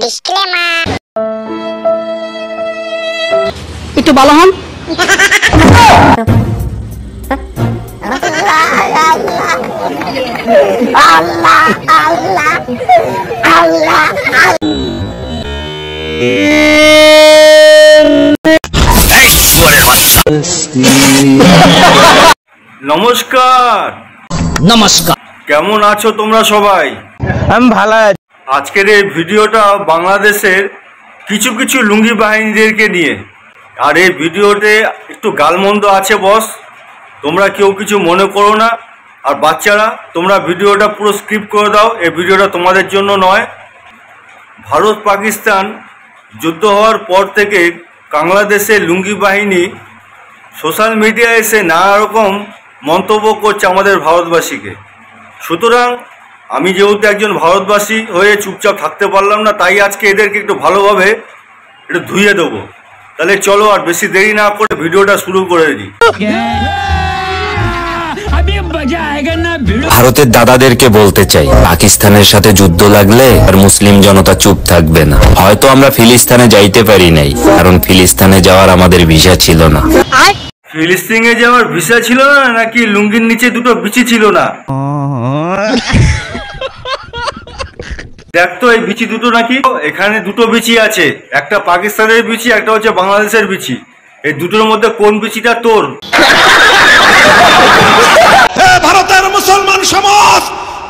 Disclaimer. একটু ভালো হন। নমস্কার। নমস্কার, কেমন আছো তোমরা সবাই? আমি ভালো আছি। আজকের এই ভিডিওটা বাংলাদেশের কিছু কিছু লুঙ্গি বাহিনীদেরকে নিয়ে, আর এই ভিডিওতে একটু গালমন্দ আছে বস, তোমরা কেউ কিছু মনে করো না। আর বাচ্চারা, তোমরা ভিডিওটা পুরো স্কিপ করে দাও, এই ভিডিওটা তোমাদের জন্য নয়। ভারত পাকিস্তান যুদ্ধ হওয়ার পর থেকে বাংলাদেশের লুঙ্গি বাহিনী সোশ্যাল মিডিয়ায় এসে নানা রকম মন্তব্য করছে আমাদের ভারতবাসীকে। সুতরাং আমি যেহেতু একজন ভারতবাসী হয়ে চুপচাপ থাকতে পারলাম না, তাই আজকে এদেরকে একটু ভালোভাবে একটু ধুইয়ে দেবো। তাহলে চলো আর বেশি দেরি না করে ভিডিওটা শুরু করে দিই। ভারতের দাদাদেরকে বলতে চাই, পাকিস্তানের সাথে যুদ্ধ লাগলে আর মুসলিম জনতা চুপ থাকবে না। হয়তো আমরা ফিলিস্তিনে যাইতে পারি নাই, কারণ ফিলিস্তিনে যাওয়ার আমাদের ভিসা ছিল না। ফিলিস্তিনে যাওয়ার ভিসা ছিল না, নাকি লুঙ্গির নিচে দুটো বিচি ছিল না? দেখতো এই বিচি দুটো নাকি, এখানে দুটো বিচি আছে, একটা পাকিস্তানের বিচি, একটা হচ্ছে বাংলাদেশের বিচি। এই দুটোর মধ্যে কোন বিচিটা তোর? ভারতের মুসলমান সমাজ,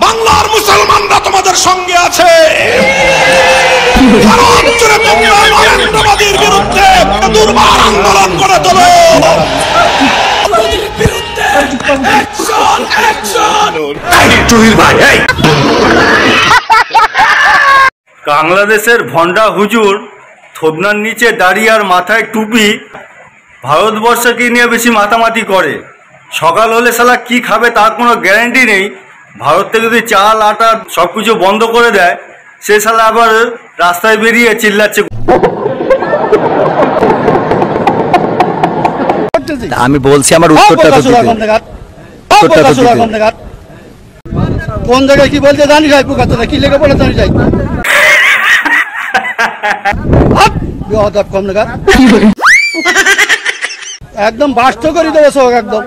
বাংলার মুসলমানরা তোমাদের সঙ্গে আছে। ভারত জুড়ে তোমরা নরেন্দ্রবাদীর বিরুদ্ধে দুর্বার আন্দোলন করে তোলো। বাংলাদেশের ভন্ডা হুজুর থোবনার নিচে দাড়ি আর মাথায় টুপি ভারতবর্ষকে নিয়ে বেশি মাতামাতি করে। সকাল হলে শালা কি খাবে তার কোনো গ্যারান্টি নেই। ভারত থেকে যদি চাল আটা সব কিছু বন্ধ করে দেয়, সে শালা আবার রাস্তায় বেরিয়ে চিল্লাচ্ছে। আমি বলছি আমার উত্তরটা তো দিতে। কোন জায়গায় কি বলতে জানি যাই, পুকাতে কি লেগে বলে জানি যাই। কম লাগা একদম বাস্ত করে দেবো সব একদম।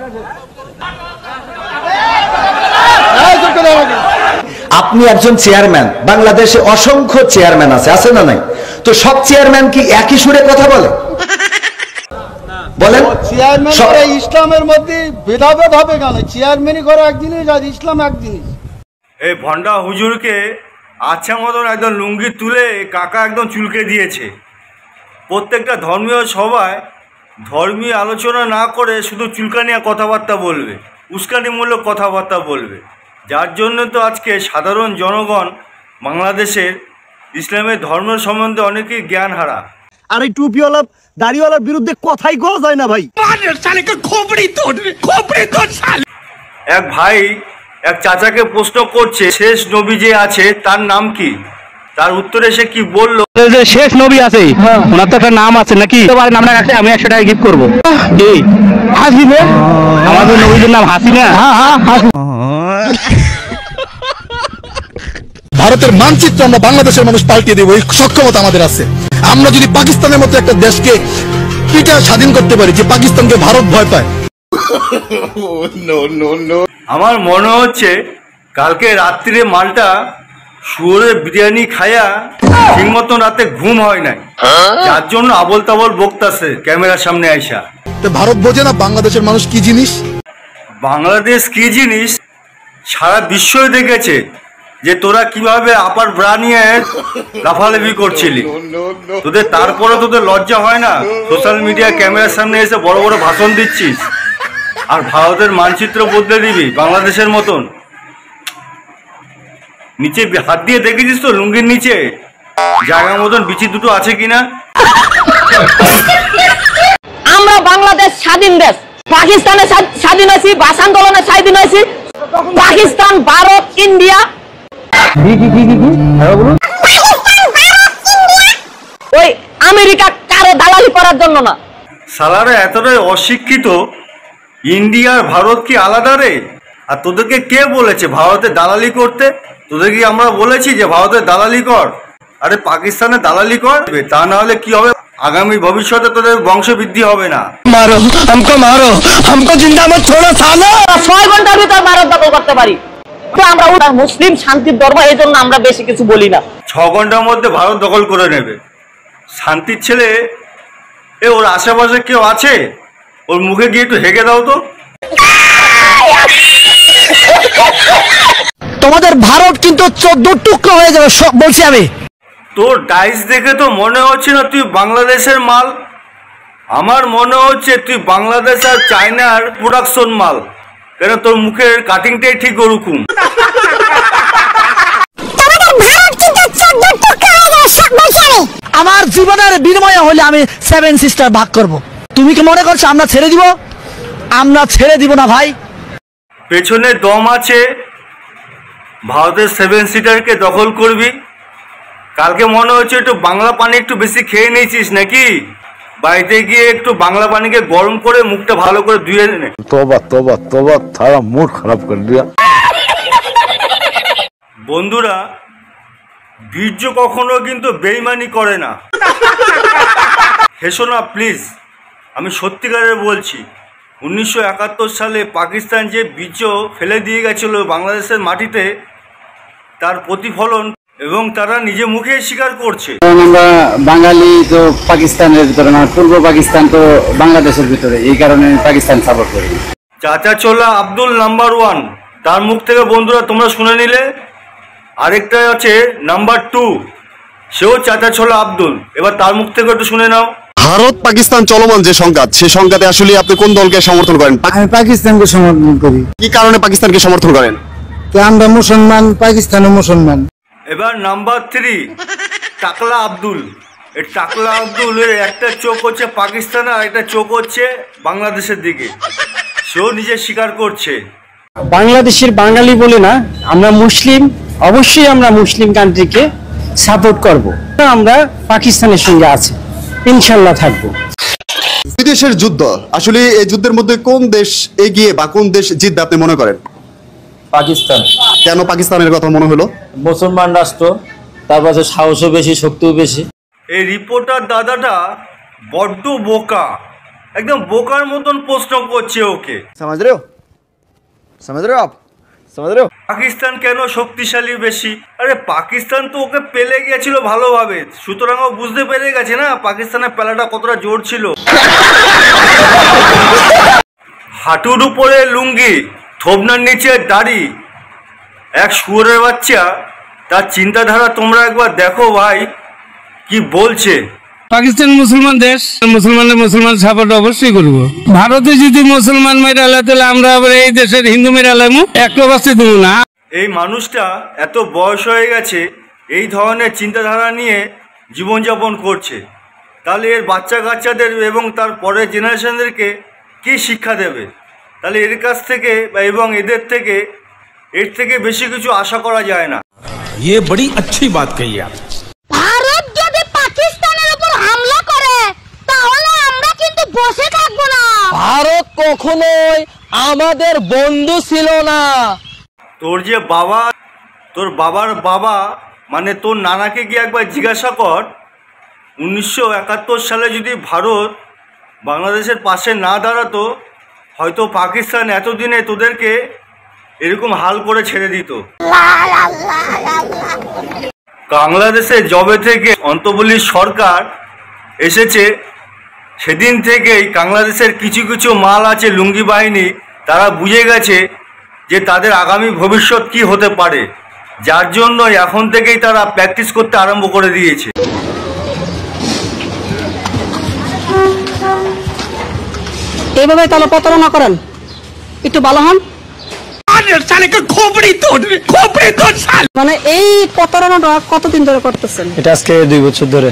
আপনি একজন চেয়ারম্যান, বাংলাদেশে অসংখ্য চেয়ারম্যান আছে না নাই? তো সব চেয়ারম্যান কি একই সুরে কথা বলে? বলেন, চেয়ারম্যান ইসলামের মধ্যে ভেদাভেদ হবে কেন? চেয়ারম্যানই করে এক জিনিস আর ইসলাম এক জিনিস। এই ভন্ডা হুজুরকে আচ্ছা মতন একদম লুঙ্গি তুলে কাকা একদম চুলকে দিয়েছে। প্রত্যেকটা ধর্মীয় সভায় ধর্মীয় আলোচনা না করে শুধু চুলকানিয়া কথাবার্তা বলবে, উস্কানিমূলক কথাবার্তা বলবে, যার জন্য তো আজকে সাধারণ জনগণ বাংলাদেশের ইসলামের ধর্ম সম্বন্ধে অনেকেই জ্ঞান হারা। আর এই টুপিওয়ালা দাড়িওয়ালার বিরুদ্ধে কথাই কওয়া যায় না ভাই। এক ভাই এক চাচাকে প্রশ্ন করছে, শেষ নবী যে আছে তার নাম কি? তার উত্তরে সে কি বললো? শেষ নবী আছে, ওনার তো একটা নাম আছে নাকি? নামটা রাখলে আমি 100 টাকা গিফট করবো। এই হাসিবে, আমাদের নবীর নাম হাসিনা। ভারতের মানচিত্র আমরা বাংলাদেশের মানুষ পাল্টিয়ে দেবো, এই সক্ষমতা আমাদের আছে। আমরা যদি পাকিস্তানের মতো একটা দেশকে পিটা স্বাধীন করতে পারি, যে পাকিস্তানকে ভারত ভয় পায়। আমার মনে হচ্ছে কালকে রাত্রিরে মালটা শুয়োরের বিরিয়ানি খায়া ঠিক মতন রাতে ঘুম হয় নাই, যার জন্য আবল তাবল বকতাছে ক্যামেরার সামনে আইসা। তো ভারত বোঝে না বাংলাদেশের মানুষ কি জিনিস। বাংলাদেশ কি জিনিস সারা বিশ্বই দেখেছে, যে তোরা কিভাবে আপার ব্রা নিয়ে লাফালাফি করছিলি। তোদের তারপরে তোদের লজ্জা হয় না? সোশ্যাল মিডিয়া ক্যামেরার সামনে এসে বড় বড় ভাষণ দিচ্ছিস, আর ভারতের মানচিত্র বদলে দিবি বাংলাদেশের মতন। নিচে হাত দিয়ে দেখেছিস তো লুঙ্গির নিচে জায়গা মতন বিচি দুটো আছে কিনা? আমরা বাংলাদেশ স্বাধীন দেশ, পাকিস্তানে স্বাধীন হয়েছি, ভাষা আন্দোলনে স্বাধীন হয়েছি। পাকিস্তান, ভারত, ইন্ডিয়া, ওই আমেরিকা কারো দালালি করার জন্য না। সালারা এতটাই অশিক্ষিত, ইন্ডিয়া আর ভারত কি আলাদা রে? আর তোদেরকে কে বলেছে ভারতে দালালি করতে? তোদেরকে আমরা বলেছি যে ভারতে দালালি কর? আরে পাকিস্তানে দালালি কর, তা না হলে কি হবে, আগামী ভবিষ্যতে তোদের বংশ বৃদ্ধি হবে না। মারো হামকো জিন্দা মত ছোড়ো সালো। 6 ঘন্টার ভিতর ভারত দখল করতে পারি। তো আমরা মুসলিম শান্তির ধর্ম, এই জন্য আমরা বেশি কিছু বলি না। 6 ঘন্টার মধ্যে ভারত দখল করে নেবে। শান্তির ছেলে, ওর আশেপাশে কেউ আছে? ওর মুখে গিয়ে একটু হেগে দাও তো। তোমাদের ভারত কিন্তু 14 টুকরো হয়ে যাবে বলছি আমি। তোর ডাইস দেখে তো মনে হচ্ছে না তুই বাংলাদেশের মাল, আমার মনে হচ্ছে তুই বাংলাদেশ আর চায়নার প্রোডাকশন মাল, কেন তোর মুখের কাটিংটাই ঠিক ওরকম। আমার জীবনের বিনিময়ে হলে আমি 7 সিস্টার ভাগ করব। তুমি কি মনে করছো আমরা ছেড়ে দিব? আমরা ছেড়ে দিব না ভাই। পেছনে দম আছে, ভারতের 7 সিটারকে দখল করবি। কালকে মনে হচ্ছে একটু বাংলা পানি একটু বেশি খেয়ে নিয়েছিস নাকি? বাড়িতে গিয়ে একটু বাংলা পানিকে গরম করে মুখটা ভালো করে ধুয়ে নে। তোবা তোবা তোবা, সারা মুড খারাপ করে দিয়া। বন্ধুরা, বীর্য কখনো কিন্তু বেইমানি করে না। হেসো না প্লিজ, আমি সত্যিকারের বলছি। 1971 সালে পাকিস্তান যে বীর্য ফেলে দিয়ে গেছিল বাংলাদেশের মাটিতে, তার প্রতিফলন এবং তারা নিজে মুখে স্বীকার করছে। আমরা বাঙালি তো পাকিস্তানের ভিতরে না, পূর্ব পাকিস্তান তো বাংলাদেশের ভিতরে, এই কারণে পাকিস্তান সাপোর্ট করি। চাচা চোলা আব্দুল নাম্বার 1, তার মুখ থেকে বন্ধুরা তোমরা শুনে নিলে। আরেকটা আছে নাম্বার 2, সেও চাচা ছোলা আব্দুল, এবার তার মুখ থেকে একটু শুনে নাও। ভারত পাকিস্তান চলমান যে সংঘাত, সেই সংঘাতে আসলে আপনি কোন দলকে সমর্থন করেন? আমি পাকিস্তানকে সমর্থন করি। কি কারণে পাকিস্তানকে সমর্থন করেন? আমরা মুসলমান, পাকিস্তানও মুসলমান। এবার নাম্বার 3, টাকলা আব্দুল। এই টাকলা আব্দুলের একটা চোখ হচ্ছে পাকিস্তান আর একটা চোখ হচ্ছে বাংলাদেশের দিকে, সেও নিজে স্বীকার করছে। বাংলাদেশের বাঙালি বলে না, আমরা মুসলিম, অবশ্যই আমরা মুসলিম কান্ট্রিকে সাপোর্ট করব। আমরা পাকিস্তানের সঙ্গে আছি, ইনশাল্লাহ থাকবো। বিদেশের যুদ্ধ, আসলে এই যুদ্ধের মধ্যে কোন দেশ এগিয়ে বা কোন দেশ জিতবে আপনি মনে করেন? পাকিস্তান। কেন পাকিস্তানের কথা মনে হলো? মুসলমান রাষ্ট্র, তারপরে সাহসও বেশি, শক্তিও বেশি। এই রিপোর্টার দাদাটা বড্ড বোকা, একদম বোকার মতন প্রশ্ন করছে ওকে। समझ रहे हो आप? পাকিস্তান কেন শক্তিশালী বেশি? আরে পাকিস্তান তো ওকে পেলে গিয়েছিল ভালোভাবে, সুতরাং ও বুঝতে পেরে গেছে না পাকিস্তানের পেলাটা কতটা জোর ছিল। হাঁটুর উপরে লুঙ্গি, থোবনার নিচে দাড়ি, এক শুয়োরের বাচ্চা, তার চিন্তাধারা তোমরা একবার দেখো ভাই কি বলছে। পাকিস্তান মুসলমান দেশ, মুসলমান সাপোর্ট অবশ্যই করবো। ভারতে যদি মুসলমান মেরে আলাদা, তাহলে আমরা আবার এই দেশের হিন্দু মেরে আলামু, একটা বাঁচতে দেবো না। এই মানুষটা এত বয়স হয়ে গেছে, এই ধরনের চিন্তাধারা নিয়ে জীবনযাপন করছে, তাহলে এর বাচ্চা কাচ্চাদের এবং তার পরের জেনারেশনদেরকে কি শিক্ষা দেবে? তাহলে এর কাছ থেকে এবং এদের থেকে এর থেকে বেশি কিছু আশা করা যায় না। ये बड़ी अच्छी बात कही आप। ভারত যদি পাকিস্তানের উপর হামলা করে, তাহলে আমরা কিন্তু বসে থাকবো না। ভারত কখনোই আমাদের বন্ধু ছিল না। তোর যে বাবা, তোর বাবার বাবা, মানে তোর নানাকে গিয়ে একবার জিজ্ঞাসা কর, 1971 সালে যদি ভারত বাংলাদেশের পাশে না দাঁড়াতো, হয়তো পাকিস্তান এতদিনে তোদেরকে এরকম হাল করে ছেড়ে দিত। বাংলাদেশে জবে থেকে অন্তর্বর্তী সরকার এসেছে, সেদিন থেকেই বাংলাদেশের কিছু কিছু মাল আছে লুঙ্গি বাহিনী, তারা বুঝে গেছে যে তাদের আগামী ভবিষ্যৎ কি হতে পারে, যার জন্য এখন থেকেই তারা প্র্যাকটিস করতে আরম্ভ করে দিয়েছে। এইভাবে তাহলে প্রতারণা করেন, একটু ভালো হন। মানে এই প্রতারণাটা কতদিন ধরে করতেছেন? এটা আজকে 2 বছর ধরে।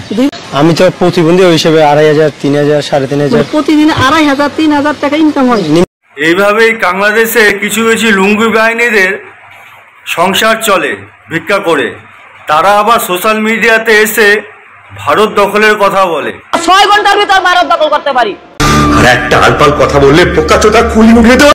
আমি তো প্রতিবন্ধী হিসেবে 2500, 3000, 3500, প্রতিদিন 2500, 3000 টাকা ইনকাম হয়। এইভাবেই বাংলাদেশে কিছু কিছু লুঙ্গি বাহিনীদের সংসার চলে ভিক্ষা করে। তারা আবার সোশ্যাল মিডিয়াতে এসে ভারত দখলের কথা বলে। 6 ঘন্টার ভিতর ভারত দখল করতে পারি। আর একটা আলপাল কথা বললে পোকা চোদা খুলি উঠে তো।